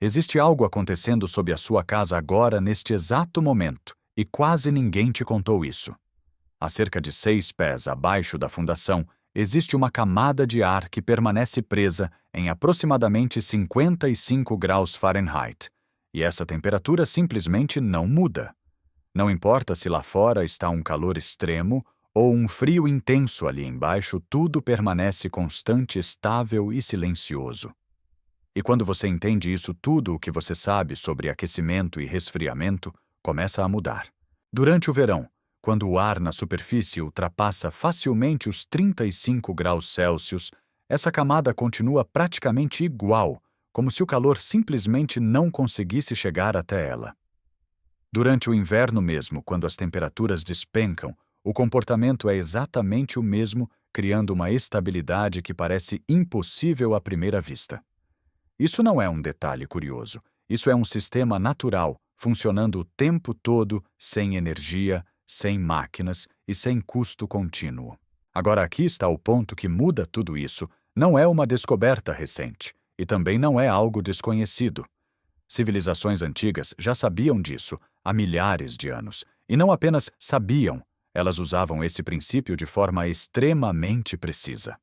Existe algo acontecendo sob a sua casa agora, neste exato momento, e quase ninguém te contou isso. A cerca de 6 pés abaixo da fundação, existe uma camada de ar que permanece presa em aproximadamente 55 graus Fahrenheit, e essa temperatura simplesmente não muda. Não importa se lá fora está um calor extremo ou um frio intenso ali embaixo, tudo permanece constante, estável e silencioso. E quando você entende isso, tudo o que você sabe sobre aquecimento e resfriamento começa a mudar. Durante o verão, quando o ar na superfície ultrapassa facilmente os 35 graus Celsius, essa camada continua praticamente igual, como se o calor simplesmente não conseguisse chegar até ela. Durante o inverno mesmo, quando as temperaturas despencam, o comportamento é exatamente o mesmo, criando uma estabilidade que parece impossível à primeira vista. Isso não é um detalhe curioso. Isso é um sistema natural, funcionando o tempo todo, sem energia, sem máquinas e sem custo contínuo. Agora aqui está o ponto que muda tudo isso. Não é uma descoberta recente, e também não é algo desconhecido. Civilizações antigas já sabiam disso há milhares de anos, e não apenas sabiam, elas usavam esse princípio de forma extremamente precisa.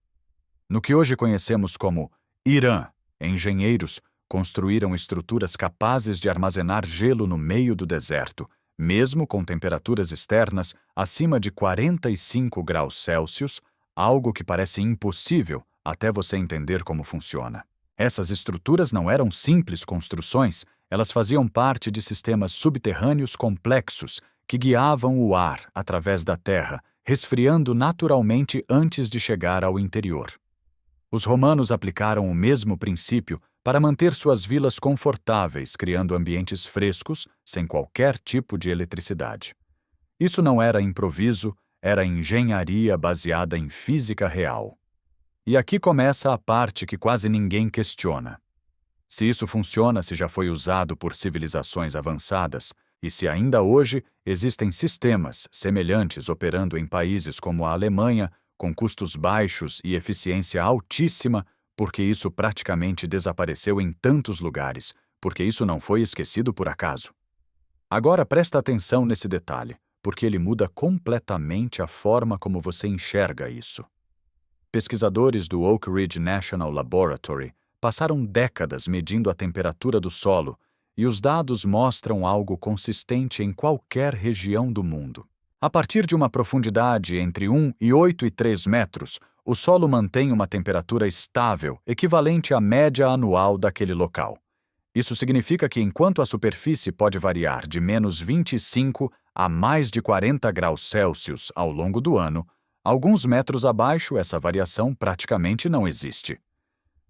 No que hoje conhecemos como Irã, engenheiros construíram estruturas capazes de armazenar gelo no meio do deserto, mesmo com temperaturas externas acima de 45 graus Celsius, algo que parece impossível até você entender como funciona. Essas estruturas não eram simples construções, elas faziam parte de sistemas subterrâneos complexos que guiavam o ar através da terra, resfriando naturalmente antes de chegar ao interior. Os romanos aplicaram o mesmo princípio para manter suas vilas confortáveis, criando ambientes frescos, sem qualquer tipo de eletricidade. Isso não era improviso, era engenharia baseada em física real. E aqui começa a parte que quase ninguém questiona. Se isso funciona, se já foi usado por civilizações avançadas, e se ainda hoje existem sistemas semelhantes operando em países como a Alemanha, com custos baixos e eficiência altíssima, porque isso praticamente desapareceu em tantos lugares, porque isso não foi esquecido por acaso. Agora presta atenção nesse detalhe, porque ele muda completamente a forma como você enxerga isso. Pesquisadores do Oak Ridge National Laboratory passaram décadas medindo a temperatura do solo, e os dados mostram algo consistente em qualquer região do mundo. A partir de uma profundidade entre 1 e 8,3 metros, o solo mantém uma temperatura estável, equivalente à média anual daquele local. Isso significa que enquanto a superfície pode variar de menos 25 a mais de 40 graus Celsius ao longo do ano, alguns metros abaixo essa variação praticamente não existe.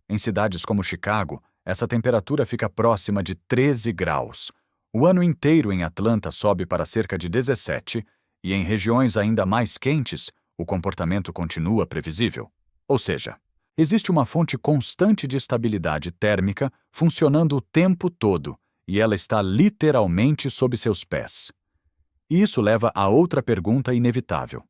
Em cidades como Chicago, essa temperatura fica próxima de 13 graus. O ano inteiro em Atlanta sobe para cerca de 17, e em regiões ainda mais quentes, o comportamento continua previsível. Ou seja, existe uma fonte constante de estabilidade térmica funcionando o tempo todo, e ela está literalmente sob seus pés. E isso leva a outra pergunta inevitável.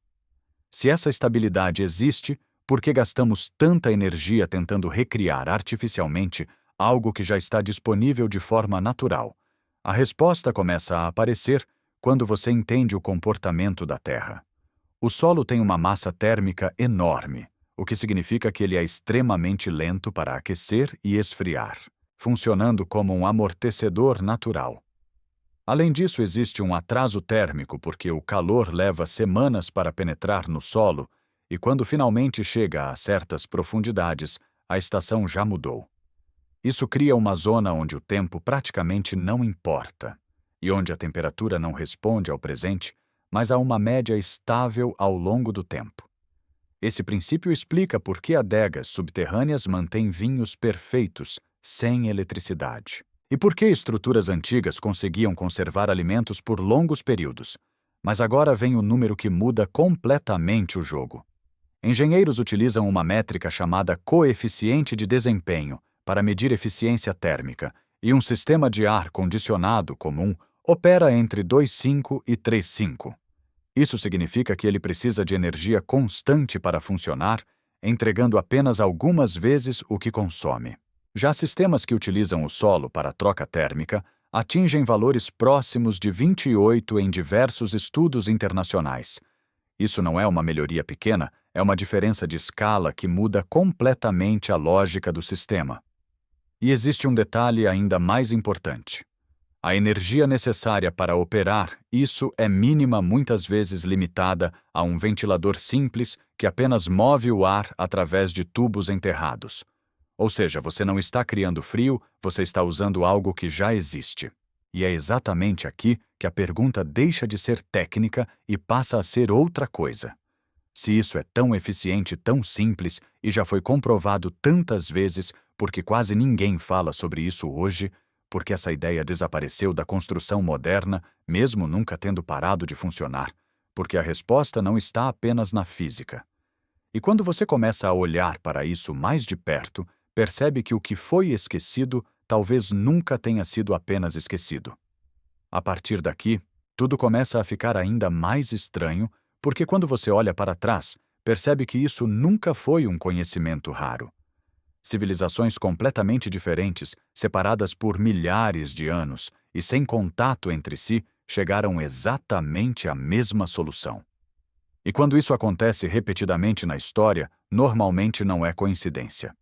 Se essa estabilidade existe, por que gastamos tanta energia tentando recriar artificialmente algo que já está disponível de forma natural? A resposta começa a aparecer quando você entende o comportamento da Terra. O solo tem uma massa térmica enorme, o que significa que ele é extremamente lento para aquecer e esfriar, funcionando como um amortecedor natural. Além disso, existe um atraso térmico porque o calor leva semanas para penetrar no solo e quando finalmente chega a certas profundidades, a estação já mudou. Isso cria uma zona onde o tempo praticamente não importa e onde a temperatura não responde ao presente, mas a uma média estável ao longo do tempo. Esse princípio explica por que adegas subterrâneas mantêm vinhos perfeitos, sem eletricidade. E por que estruturas antigas conseguiam conservar alimentos por longos períodos. Mas agora vem o número que muda completamente o jogo. Engenheiros utilizam uma métrica chamada coeficiente de desempenho para medir eficiência térmica, e um sistema de ar condicionado comum opera entre 2,5 e 3,5. Isso significa que ele precisa de energia constante para funcionar, entregando apenas algumas vezes o que consome. Já sistemas que utilizam o solo para troca térmica atingem valores próximos de 28 em diversos estudos internacionais. Isso não é uma melhoria pequena, é uma diferença de escala que muda completamente a lógica do sistema. E existe um detalhe ainda mais importante. A energia necessária para operar isso é mínima, muitas vezes limitada a um ventilador simples que apenas move o ar através de tubos enterrados. Ou seja, você não está criando frio, você está usando algo que já existe. E é exatamente aqui que a pergunta deixa de ser técnica e passa a ser outra coisa. Se isso é tão eficiente, tão simples e já foi comprovado tantas vezes, por que quase ninguém fala sobre isso hoje? Porque essa ideia desapareceu da construção moderna, mesmo nunca tendo parado de funcionar? Porque a resposta não está apenas na física. E quando você começa a olhar para isso mais de perto, percebe que o que foi esquecido talvez nunca tenha sido apenas esquecido. A partir daqui, tudo começa a ficar ainda mais estranho, porque quando você olha para trás, percebe que isso nunca foi um conhecimento raro. Civilizações completamente diferentes, separadas por milhares de anos e sem contato entre si, chegaram exatamente à mesma solução. E quando isso acontece repetidamente na história, normalmente não é coincidência.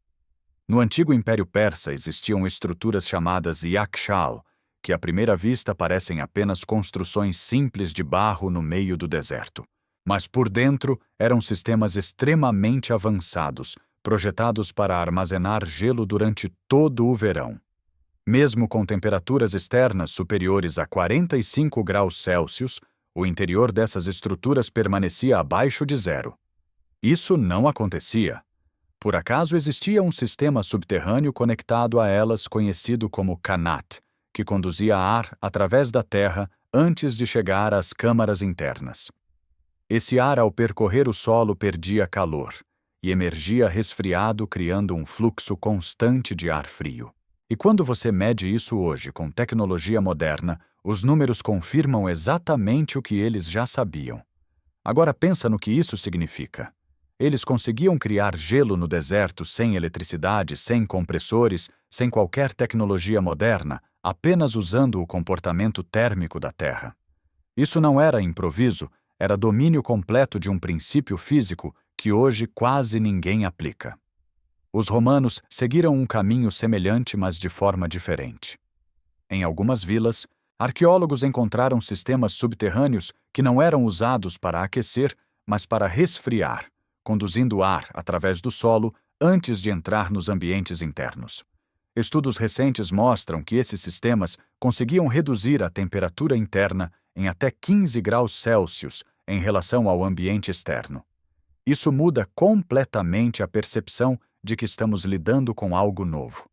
No antigo Império Persa existiam estruturas chamadas Yakshal, que à primeira vista parecem apenas construções simples de barro no meio do deserto. Mas por dentro eram sistemas extremamente avançados, projetados para armazenar gelo durante todo o verão. Mesmo com temperaturas externas superiores a 45 graus Celsius, o interior dessas estruturas permanecia abaixo de zero. Isso não acontecia. Por acaso existia um sistema subterrâneo conectado a elas conhecido como Qanat, que conduzia ar através da terra antes de chegar às câmaras internas. Esse ar, ao percorrer o solo, perdia calor e emergia resfriado, criando um fluxo constante de ar frio. E quando você mede isso hoje com tecnologia moderna, os números confirmam exatamente o que eles já sabiam. Agora pensa no que isso significa. Eles conseguiam criar gelo no deserto sem eletricidade, sem compressores, sem qualquer tecnologia moderna, apenas usando o comportamento térmico da Terra. Isso não era improviso, era domínio completo de um princípio físico que hoje quase ninguém aplica. Os romanos seguiram um caminho semelhante, mas de forma diferente. Em algumas vilas, arqueólogos encontraram sistemas subterrâneos que não eram usados para aquecer, mas para resfriar, conduzindo ar através do solo antes de entrar nos ambientes internos. Estudos recentes mostram que esses sistemas conseguiam reduzir a temperatura interna em até 15 graus Celsius em relação ao ambiente externo. Isso muda completamente a percepção de que estamos lidando com algo novo.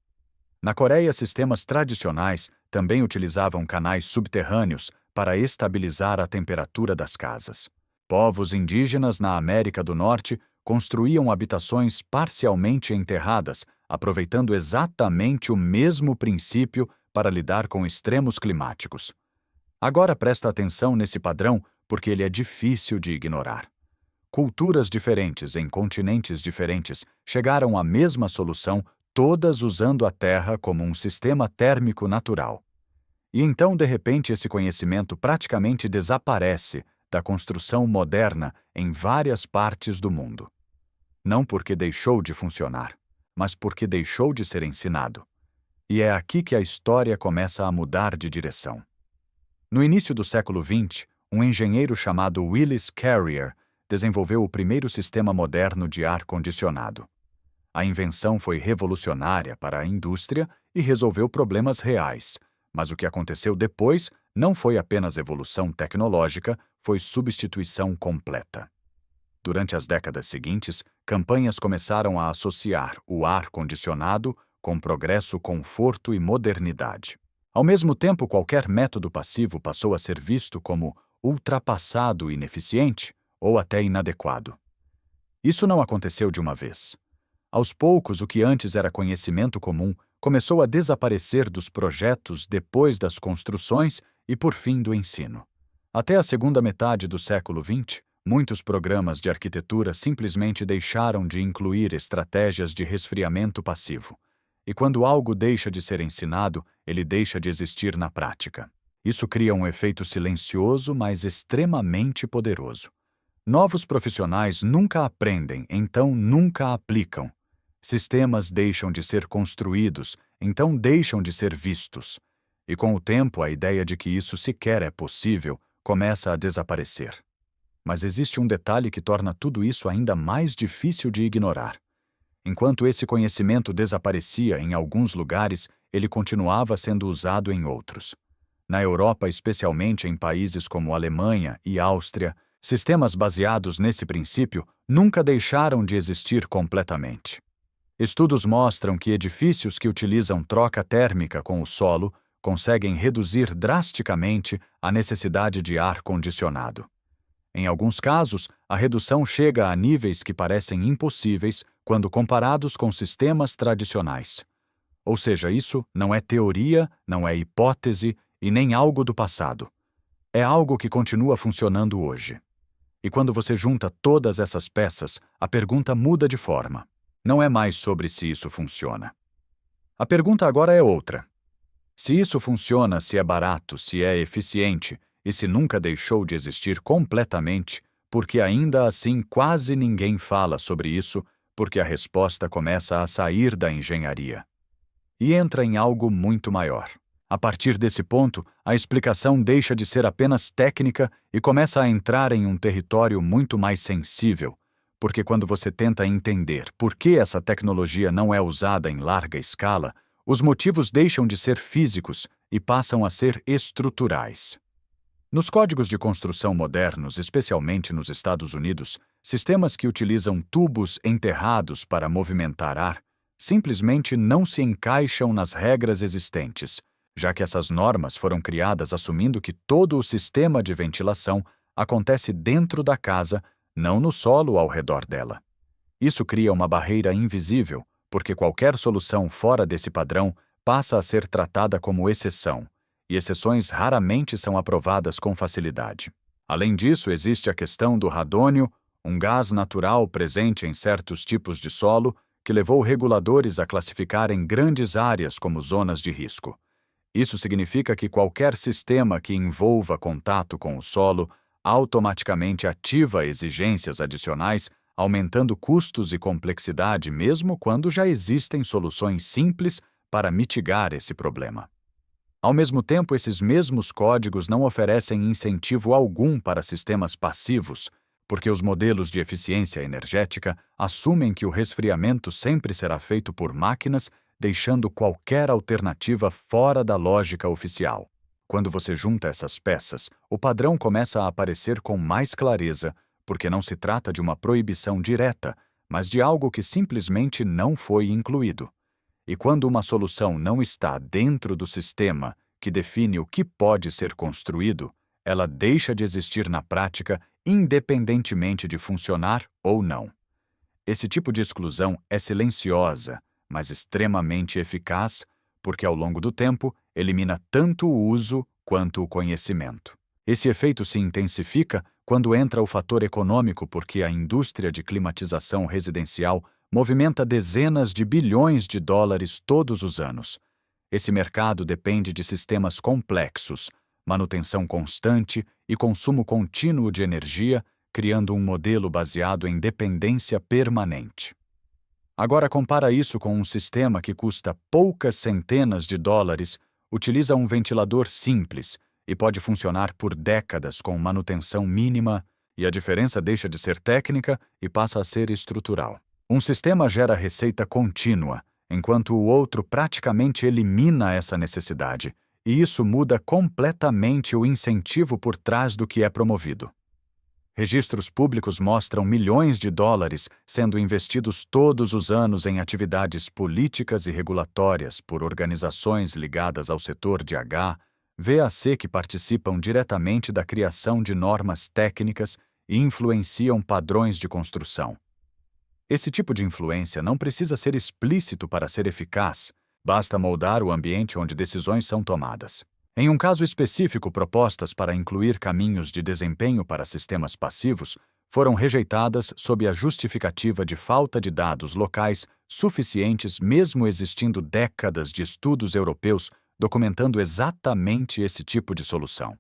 Na Coreia, sistemas tradicionais também utilizavam canais subterrâneos para estabilizar a temperatura das casas. Povos indígenas na América do Norte construíam habitações parcialmente enterradas, aproveitando exatamente o mesmo princípio para lidar com extremos climáticos. Agora presta atenção nesse padrão porque ele é difícil de ignorar. Culturas diferentes em continentes diferentes chegaram à mesma solução, todas usando a Terra como um sistema térmico natural. E então, de repente, esse conhecimento praticamente desaparece da construção moderna em várias partes do mundo. Não porque deixou de funcionar, mas porque deixou de ser ensinado. E é aqui que a história começa a mudar de direção. No início do século XX, um engenheiro chamado Willis Carrier desenvolveu o primeiro sistema moderno de ar-condicionado. A invenção foi revolucionária para a indústria e resolveu problemas reais, mas o que aconteceu depois não foi apenas evolução tecnológica, foi substituição completa. Durante as décadas seguintes, campanhas começaram a associar o ar-condicionado com progresso, conforto e modernidade. Ao mesmo tempo, qualquer método passivo passou a ser visto como ultrapassado e ineficiente ou até inadequado. Isso não aconteceu de uma vez. Aos poucos, o que antes era conhecimento comum começou a desaparecer dos projetos, depois das construções e, por fim, do ensino. Até a segunda metade do século XX, muitos programas de arquitetura simplesmente deixaram de incluir estratégias de resfriamento passivo. E quando algo deixa de ser ensinado, ele deixa de existir na prática. Isso cria um efeito silencioso, mas extremamente poderoso. Novos profissionais nunca aprendem, então nunca aplicam. Sistemas deixam de ser construídos, então deixam de ser vistos. E com o tempo, a ideia de que isso sequer é possível começa a desaparecer. Mas existe um detalhe que torna tudo isso ainda mais difícil de ignorar. Enquanto esse conhecimento desaparecia em alguns lugares, ele continuava sendo usado em outros. Na Europa, especialmente em países como Alemanha e Áustria, sistemas baseados nesse princípio nunca deixaram de existir completamente. Estudos mostram que edifícios que utilizam troca térmica com o solo conseguem reduzir drasticamente a necessidade de ar condicionado. Em alguns casos, a redução chega a níveis que parecem impossíveis quando comparados com sistemas tradicionais. Ou seja, isso não é teoria, não é hipótese e nem algo do passado. É algo que continua funcionando hoje. E quando você junta todas essas peças, a pergunta muda de forma. Não é mais sobre se isso funciona. A pergunta agora é outra. Se isso funciona, se é barato, se é eficiente, e se nunca deixou de existir completamente, porque ainda assim quase ninguém fala sobre isso, porque a resposta começa a sair da engenharia. E entra em algo muito maior. A partir desse ponto, a explicação deixa de ser apenas técnica e começa a entrar em um território muito mais sensível, porque quando você tenta entender por que essa tecnologia não é usada em larga escala, os motivos deixam de ser físicos e passam a ser estruturais. Nos códigos de construção modernos, especialmente nos Estados Unidos, sistemas que utilizam tubos enterrados para movimentar ar simplesmente não se encaixam nas regras existentes, já que essas normas foram criadas assumindo que todo o sistema de ventilação acontece dentro da casa, não no solo ao redor dela. Isso cria uma barreira invisível, porque qualquer solução fora desse padrão passa a ser tratada como exceção, e exceções raramente são aprovadas com facilidade. Além disso, existe a questão do radônio, um gás natural presente em certos tipos de solo, que levou reguladores a classificarem grandes áreas como zonas de risco. Isso significa que qualquer sistema que envolva contato com o solo automaticamente ativa exigências adicionais, aumentando custos e complexidade mesmo quando já existem soluções simples para mitigar esse problema. Ao mesmo tempo, esses mesmos códigos não oferecem incentivo algum para sistemas passivos, porque os modelos de eficiência energética assumem que o resfriamento sempre será feito por máquinas, deixando qualquer alternativa fora da lógica oficial. Quando você junta essas peças, o padrão começa a aparecer com mais clareza, porque não se trata de uma proibição direta, mas de algo que simplesmente não foi incluído. E quando uma solução não está dentro do sistema que define o que pode ser construído, ela deixa de existir na prática, independentemente de funcionar ou não. Esse tipo de exclusão é silenciosa, mas extremamente eficaz, porque ao longo do tempo elimina tanto o uso quanto o conhecimento. Esse efeito se intensifica quando entra o fator econômico, porque a indústria de climatização residencial movimenta dezenas de bilhões de dólares todos os anos. Esse mercado depende de sistemas complexos, manutenção constante e consumo contínuo de energia, criando um modelo baseado em dependência permanente. Agora compara isso com um sistema que custa poucas centenas de dólares, utiliza um ventilador simples e pode funcionar por décadas com manutenção mínima, e a diferença deixa de ser técnica e passa a ser estrutural. Um sistema gera receita contínua, enquanto o outro praticamente elimina essa necessidade, e isso muda completamente o incentivo por trás do que é promovido. Registros públicos mostram milhões de dólares sendo investidos todos os anos em atividades políticas e regulatórias por organizações ligadas ao setor de VAC que participam diretamente da criação de normas técnicas e influenciam padrões de construção. Esse tipo de influência não precisa ser explícito para ser eficaz, basta moldar o ambiente onde decisões são tomadas. Em um caso específico, propostas para incluir caminhos de desempenho para sistemas passivos foram rejeitadas sob a justificativa de falta de dados locais suficientes, mesmo existindo décadas de estudos europeus documentando exatamente esse tipo de solução.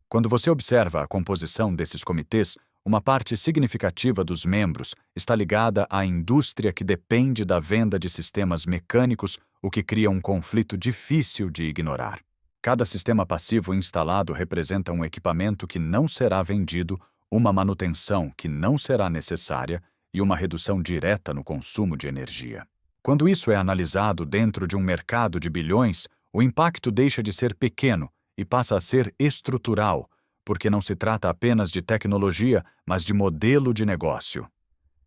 Quando você observa a composição desses comitês, uma parte significativa dos membros está ligada à indústria que depende da venda de sistemas mecânicos, o que cria um conflito difícil de ignorar. Cada sistema passivo instalado representa um equipamento que não será vendido, uma manutenção que não será necessária e uma redução direta no consumo de energia. Quando isso é analisado dentro de um mercado de bilhões, o impacto deixa de ser pequeno e passa a ser estrutural, porque não se trata apenas de tecnologia, mas de modelo de negócio.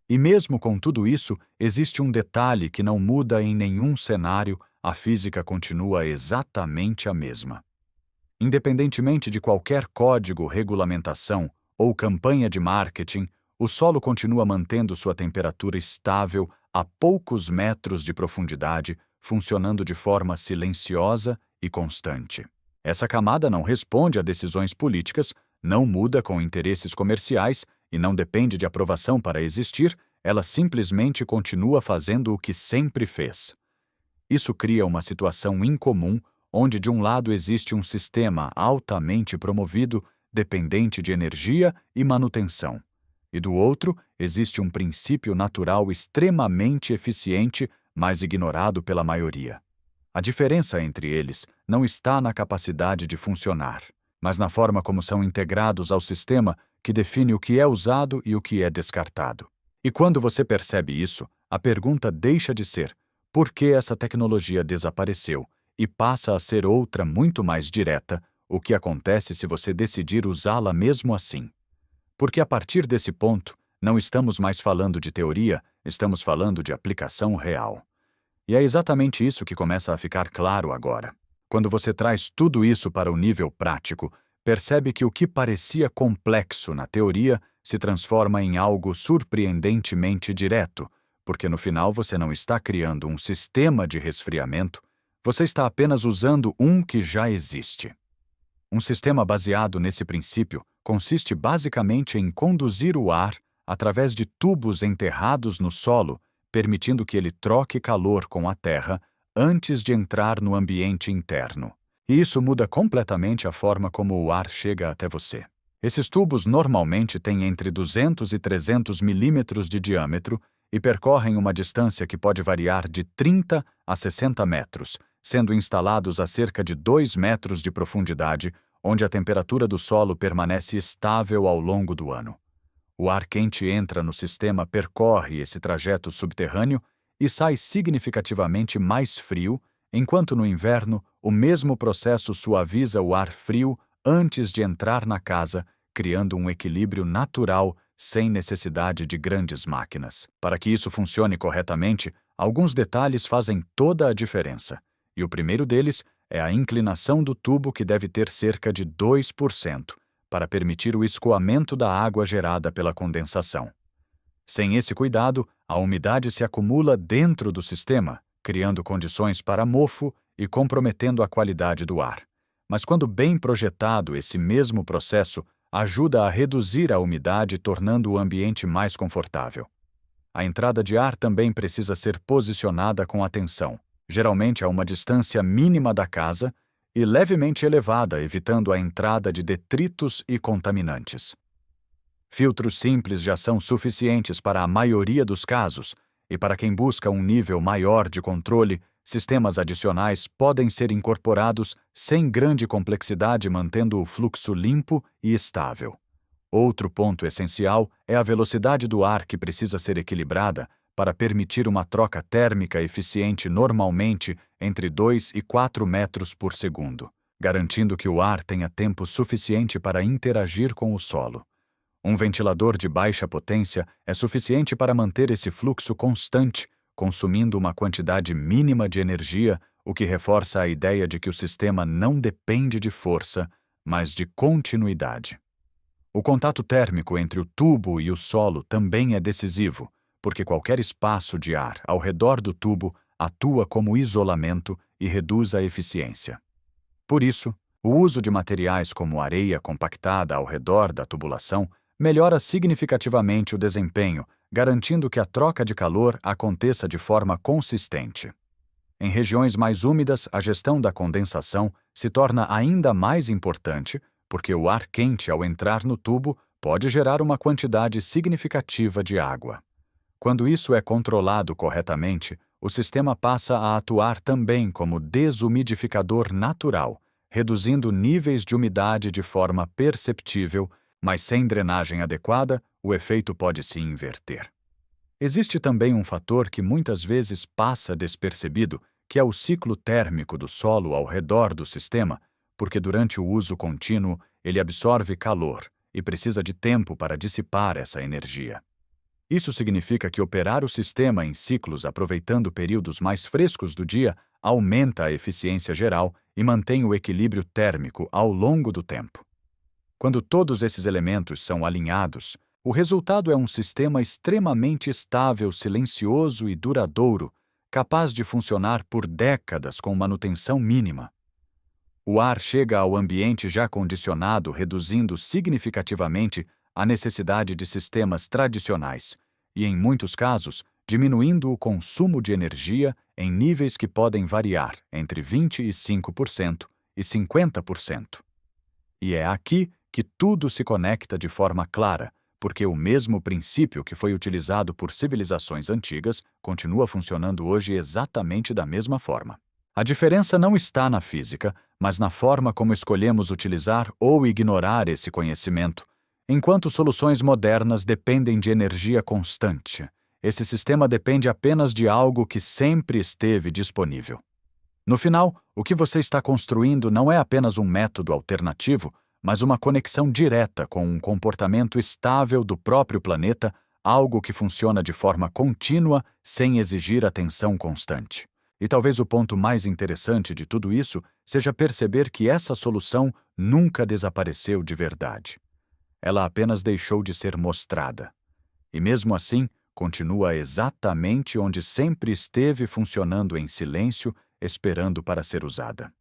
E mesmo com tudo isso, existe um detalhe que não muda em nenhum cenário: a física continua exatamente a mesma. Independentemente de qualquer código, regulamentação ou campanha de marketing, o solo continua mantendo sua temperatura estável a poucos metros de profundidade, funcionando de forma silenciosa e constante. Essa camada não responde a decisões políticas, não muda com interesses comerciais e não depende de aprovação para existir, ela simplesmente continua fazendo o que sempre fez. Isso cria uma situação incomum, onde de um lado existe um sistema altamente promovido, dependente de energia e manutenção, e do outro existe um princípio natural extremamente eficiente, mas ignorado pela maioria. A diferença entre eles não está na capacidade de funcionar, mas na forma como são integrados ao sistema, que define o que é usado e o que é descartado. E quando você percebe isso, a pergunta deixa de ser: por que essa tecnologia desapareceu? E passa a ser outra muito mais direta: o que acontece se você decidir usá-la mesmo assim? Porque a partir desse ponto, não estamos mais falando de teoria, estamos falando de aplicação real. E é exatamente isso que começa a ficar claro agora. Quando você traz tudo isso para o nível prático, percebe que o que parecia complexo na teoria se transforma em algo surpreendentemente direto, porque no final você não está criando um sistema de resfriamento, você está apenas usando um que já existe. Um sistema baseado nesse princípio consiste basicamente em conduzir o ar através de tubos enterrados no solo, permitindo que ele troque calor com a terra antes de entrar no ambiente interno. E isso muda completamente a forma como o ar chega até você. Esses tubos normalmente têm entre 200 e 300 milímetros de diâmetro e percorrem uma distância que pode variar de 30 a 60 metros, sendo instalados a cerca de 2 metros de profundidade, onde a temperatura do solo permanece estável ao longo do ano. O ar quente entra no sistema, percorre esse trajeto subterrâneo e sai significativamente mais frio, enquanto no inverno o mesmo processo suaviza o ar frio antes de entrar na casa, criando um equilíbrio natural sem necessidade de grandes máquinas. Para que isso funcione corretamente, alguns detalhes fazem toda a diferença, e o primeiro deles é a inclinação do tubo, que deve ter cerca de 2%, para permitir o escoamento da água gerada pela condensação. Sem esse cuidado, a umidade se acumula dentro do sistema, criando condições para mofo e comprometendo a qualidade do ar. Mas quando bem projetado, esse mesmo processo ajuda a reduzir a umidade, tornando o ambiente mais confortável. A entrada de ar também precisa ser posicionada com atenção, geralmente a uma distância mínima da casa e levemente elevada, evitando a entrada de detritos e contaminantes. Filtros simples já são suficientes para a maioria dos casos, e para quem busca um nível maior de controle, sistemas adicionais podem ser incorporados sem grande complexidade, mantendo o fluxo limpo e estável. Outro ponto essencial é a velocidade do ar, que precisa ser equilibrada para permitir uma troca térmica eficiente, normalmente entre 2 e 4 metros por segundo, garantindo que o ar tenha tempo suficiente para interagir com o solo. Um ventilador de baixa potência é suficiente para manter esse fluxo constante, consumindo uma quantidade mínima de energia, o que reforça a ideia de que o sistema não depende de força, mas de continuidade. O contato térmico entre o tubo e o solo também é decisivo, porque qualquer espaço de ar ao redor do tubo atua como isolamento e reduz a eficiência. Por isso, o uso de materiais como areia compactada ao redor da tubulação melhora significativamente o desempenho, garantindo que a troca de calor aconteça de forma consistente. Em regiões mais úmidas, a gestão da condensação se torna ainda mais importante, porque o ar quente, ao entrar no tubo, pode gerar uma quantidade significativa de água. Quando isso é controlado corretamente, o sistema passa a atuar também como desumidificador natural, reduzindo níveis de umidade de forma perceptível, mas sem drenagem adequada, o efeito pode se inverter. Existe também um fator que muitas vezes passa despercebido, que é o ciclo térmico do solo ao redor do sistema, porque durante o uso contínuo ele absorve calor e precisa de tempo para dissipar essa energia. Isso significa que operar o sistema em ciclos aproveitando períodos mais frescos do dia aumenta a eficiência geral e mantém o equilíbrio térmico ao longo do tempo. Quando todos esses elementos são alinhados, o resultado é um sistema extremamente estável, silencioso e duradouro, capaz de funcionar por décadas com manutenção mínima. O ar chega ao ambiente já condicionado, reduzindo significativamente a necessidade de sistemas tradicionais e, em muitos casos, diminuindo o consumo de energia em níveis que podem variar entre 25% e 50%. E é aqui que tudo se conecta de forma clara, porque o mesmo princípio que foi utilizado por civilizações antigas continua funcionando hoje exatamente da mesma forma. A diferença não está na física, mas na forma como escolhemos utilizar ou ignorar esse conhecimento. Enquanto soluções modernas dependem de energia constante, esse sistema depende apenas de algo que sempre esteve disponível. No final, o que você está construindo não é apenas um método alternativo, mas uma conexão direta com um comportamento estável do próprio planeta, algo que funciona de forma contínua sem exigir atenção constante. E talvez o ponto mais interessante de tudo isso seja perceber que essa solução nunca desapareceu de verdade. Ela apenas deixou de ser mostrada. E mesmo assim, continua exatamente onde sempre esteve funcionando em silêncio, esperando para ser usada.